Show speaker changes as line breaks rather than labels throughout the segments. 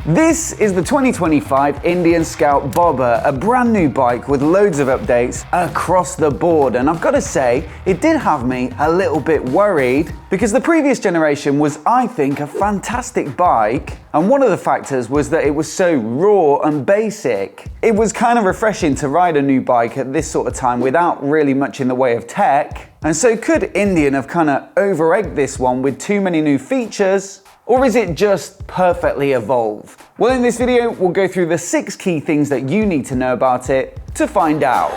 This is the 2025 Indian Scout Bobber, a brand new bike with loads of updates across the board, and I've got to say, it did have me a little bit worried because the previous generation was, I think, a fantastic bike, and one of the factors was that it was so raw and basic. It was kind of refreshing to ride a new bike at this sort of time without really much in the way of tech, and so could Indian have kind of over-egged this one with too many new features? Or is it just perfectly evolved? Well, in this video, we'll go through the 6 key things that you need to know about it to find out.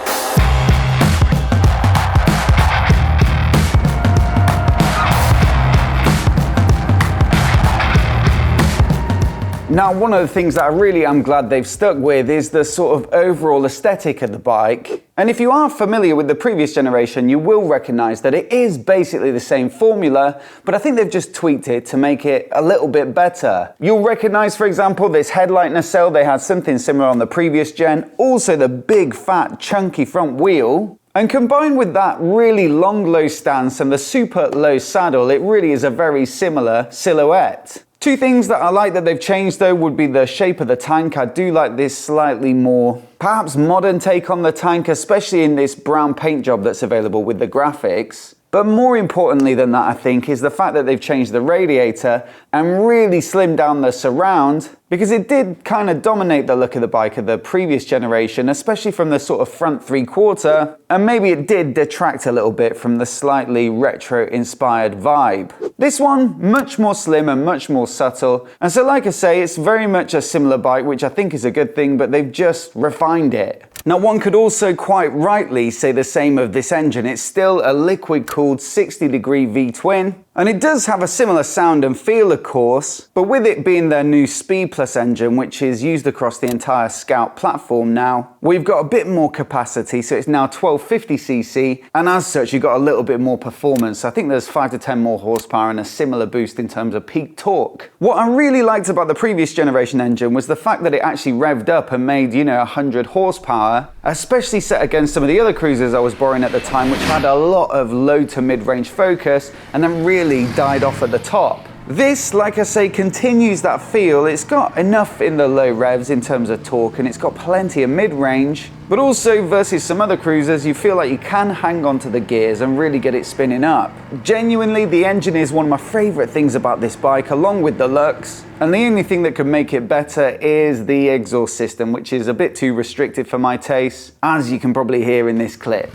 Now, one of the things that I really am glad they've stuck with is the sort of overall aesthetic of the bike. And if you are familiar with the previous generation, you will recognize that it is basically the same formula, but I think they've just tweaked it to make it a little bit better. You'll recognize, for example, this headlight nacelle. They had something similar on the previous gen. Also the big, fat, chunky front wheel. And combined with that really long low stance and the super low saddle, it really is a very similar silhouette. 2 things that I like that they've changed though would be the shape of the tank. I do like this slightly more, perhaps modern take on the tank, especially in this brown paint job that's available with the graphics. But more importantly than that, I think, is the fact that they've changed the radiator and really slimmed down the surround, because it did kind of dominate the look of the bike of the previous generation, especially from the sort of front 3/4, and maybe it did detract a little bit from the slightly retro-inspired vibe. This one, much more slim and much more subtle, and so like I say, it's very much a similar bike, which I think is a good thing, but they've just refined it. Now, one could also quite rightly say the same of this engine. It's still a liquid-cooled 60-degree V-twin, and it does have a similar sound and feel, of course, but with it being their new Speed Plus engine, which is used across the entire Scout platform now, we've got a bit more capacity, so it's now 1250cc, and as such, you've got a little bit more performance. I think there's 5 to 10 more horsepower and a similar boost in terms of peak torque. What I really liked about the previous generation engine was the fact that it actually revved up and made, 100 horsepower, especially set against some of the other cruisers I was borrowing at the time, which had a lot of low to mid-range focus, and then really died off at the top. This, like I say, continues that feel. It's got enough in the low revs in terms of torque, and it's got plenty of mid-range, but also versus some other cruisers, you feel like you can hang on to the gears and really get it spinning up. Genuinely, the engine is one of my favorite things about this bike, along with the looks, and the only thing that could make it better is the exhaust system, which is a bit too restricted for my taste, as you can probably hear in this clip.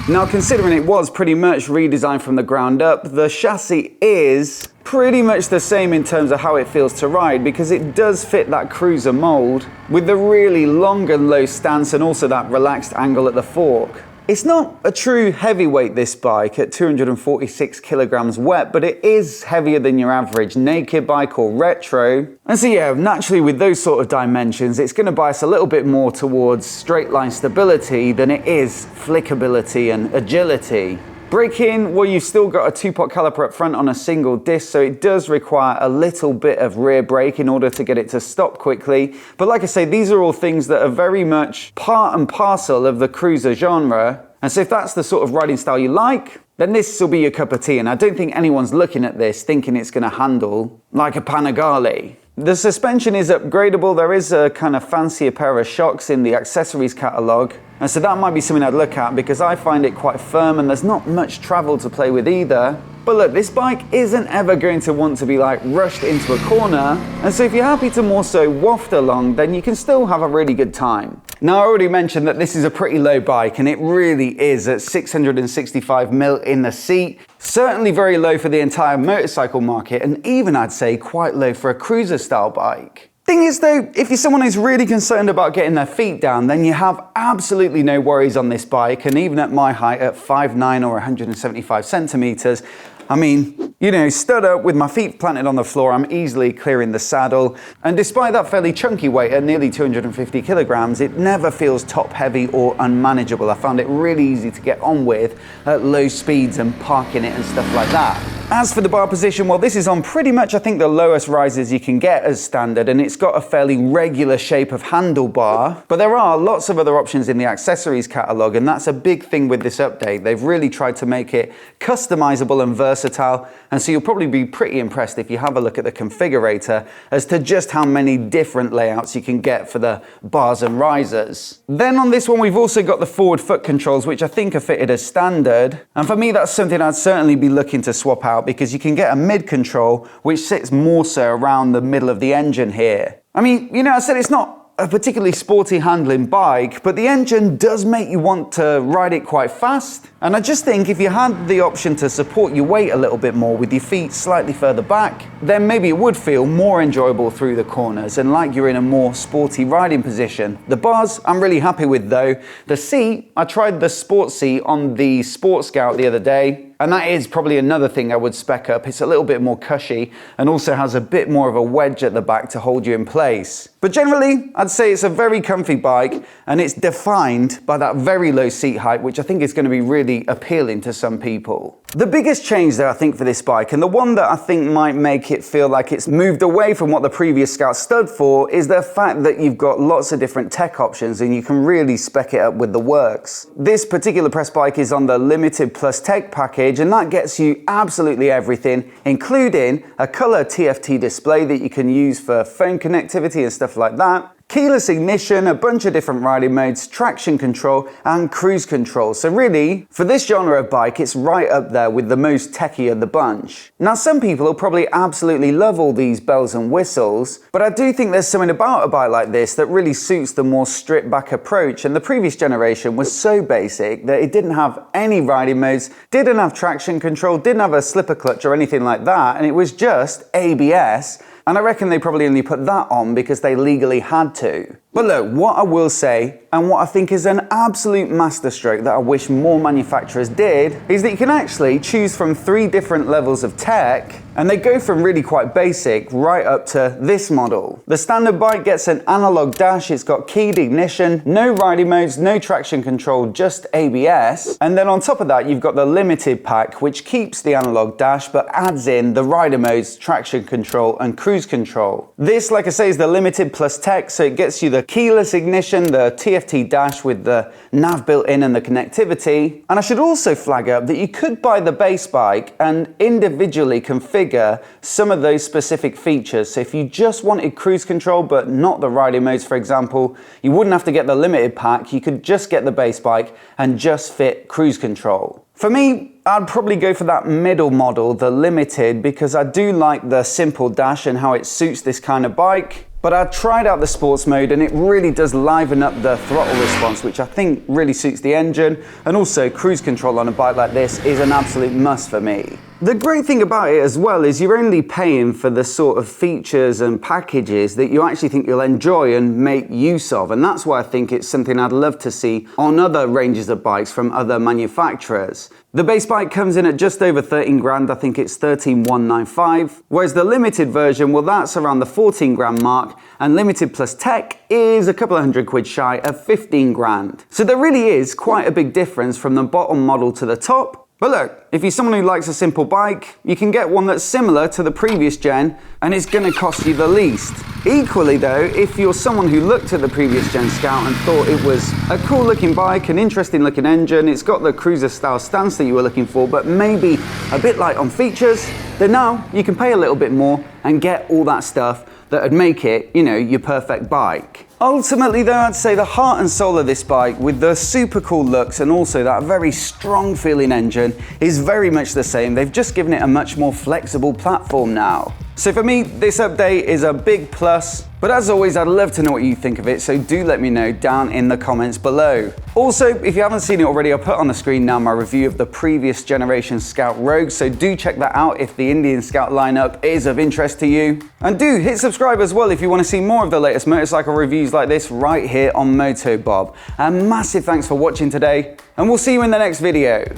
Now, considering it was pretty much redesigned from the ground up, the chassis is pretty much the same in terms of how it feels to ride, because it does fit that cruiser mold with the really long and low stance and also that relaxed angle at the fork. It's not a true heavyweight, this bike, at 246 kilograms wet, but it is heavier than your average naked bike or retro. And so yeah, naturally with those sort of dimensions, it's going to bias a little bit more towards straight line stability than it is flickability and agility. Braking, well, you've still got a 2-pot caliper up front on a single disc, so it does require a little bit of rear brake in order to get it to stop quickly. But like I say, these are all things that are very much part and parcel of the cruiser genre. And so if that's the sort of riding style you like, then this will be your cup of tea. And I don't think anyone's looking at this thinking it's going to handle like a Panigale. The suspension is upgradable. There is a kind of fancier pair of shocks in the accessories catalogue, and so that might be something I'd look at because I find it quite firm and there's not much travel to play with either. But look, this bike isn't ever going to want to be like rushed into a corner, and so if you're happy to more so waft along, then you can still have a really good time. Now, I already mentioned that this is a pretty low bike, and it really is at 665mm in the seat. Certainly very low for the entire motorcycle market, and even I'd say quite low for a cruiser style bike. Thing is though, if you're someone who's really concerned about getting their feet down, then you have absolutely no worries on this bike, and even at my height at 5'9" or 175 centimeters, I mean, stood up with my feet planted on the floor, I'm easily clearing the saddle. And despite that fairly chunky weight at nearly 250 kilograms, it never feels top heavy or unmanageable. I found it really easy to get on with at low speeds and parking it and stuff like that. As for the bar position, well, this is on pretty much, I think, the lowest rises you can get as standard, and it's got a fairly regular shape of handlebar. But there are lots of other options in the accessories catalog, and that's a big thing with this update. They've really tried to make it customizable and versatile, and so you'll probably be pretty impressed if you have a look at the configurator as to just how many different layouts you can get for the bars and risers. Then on this one, we've also got the forward foot controls, which I think are fitted as standard. And for me, that's something I'd certainly be looking to swap out, because you can get a mid control which sits more so around the middle of the engine here. I mean, you know, I said it's not a particularly sporty handling bike, but the engine does make you want to ride it quite fast. And I just think if you had the option to support your weight a little bit more with your feet slightly further back, then maybe it would feel more enjoyable through the corners and like you're in a more sporty riding position. The bars I'm really happy with though. The seat, I tried the sport seat on the Sport Scout the other day, and that is probably another thing I would spec up. It's a little bit more cushy and also has a bit more of a wedge at the back to hold you in place. But generally, I'd say it's a very comfy bike, and it's defined by that very low seat height, which I think is going to be really appealing to some people. The biggest change though, I think, for this bike, and the one that I think might make it feel like it's moved away from what the previous Scout stood for, is the fact that you've got lots of different tech options and you can really spec it up with the works. This particular press bike is on the Limited Plus Tech package, and that gets you absolutely everything, including a color TFT display that you can use for phone connectivity and stuff like that. Keyless ignition, a bunch of different riding modes, traction control and cruise control. So really, for this genre of bike, it's right up there with the most techie of the bunch. Now, some people will probably absolutely love all these bells and whistles, but I do think there's something about a bike like this that really suits the more stripped back approach. And the previous generation was so basic that it didn't have any riding modes, didn't have traction control, didn't have a slipper clutch or anything like that, and it was just ABS. And I reckon they probably only put that on because they legally had to. But look, what I will say, and what I think is an absolute masterstroke that I wish more manufacturers did, is that you can actually choose from 3 different levels of tech, and they go from really quite basic right up to this model. The standard bike gets an analog dash, it's got keyed ignition, no riding modes, no traction control, just ABS. And then on top of that, you've got the limited pack, which keeps the analog dash, but adds in the rider modes, traction control, and cruise control. This, like I say, is the Limited Plus Tech, so it gets you the keyless ignition, the TFT dash with the nav built in and the connectivity. And I should also flag up that you could buy the base bike and individually configure some of those specific features. So if you just wanted cruise control but not the riding modes, for example, you wouldn't have to get the limited pack. You could just get the base bike and just fit cruise control. For me, I'd probably go for that middle model, the limited, because I do like the simple dash and how it suits this kind of bike. But I tried out the sports mode and it really does liven up the throttle response, which I think really suits the engine. And also cruise control on a bike like this is an absolute must for me. The great thing about it as well is you're only paying for the sort of features and packages that you actually think you'll enjoy and make use of. And that's why I think it's something I'd love to see on other ranges of bikes from other manufacturers. The base bike comes in at just over 13 grand, I think it's 13,195. Whereas the limited version, well, that's around the 14 grand mark, and Limited Plus Tech is a couple of £100 shy of 15 grand. So there really is quite a big difference from the bottom model to the top. But look, if you're someone who likes a simple bike, you can get one that's similar to the previous gen, and it's going to cost you the least. Equally though, if you're someone who looked at the previous gen Scout and thought it was a cool looking bike, an interesting looking engine, it's got the cruiser style stance that you were looking for, but maybe a bit light on features, then now you can pay a little bit more and get all that stuff that would make it, you know, your perfect bike. Ultimately though, I'd say the heart and soul of this bike, with the super cool looks and also that very strong feeling engine, is very much the same. They've just given it a much more flexible platform now. So for me, this update is a big plus, but as always, I'd love to know what you think of it, so do let me know down in the comments below. Also, if you haven't seen it already, I'll put on the screen now my review of the previous generation Scout Rogue, so do check that out if the Indian Scout lineup is of interest to you. And do hit subscribe as well if you want to see more of the latest motorcycle reviews like this right here on MOTOBOB. And massive thanks for watching today, and we'll see you in the next video.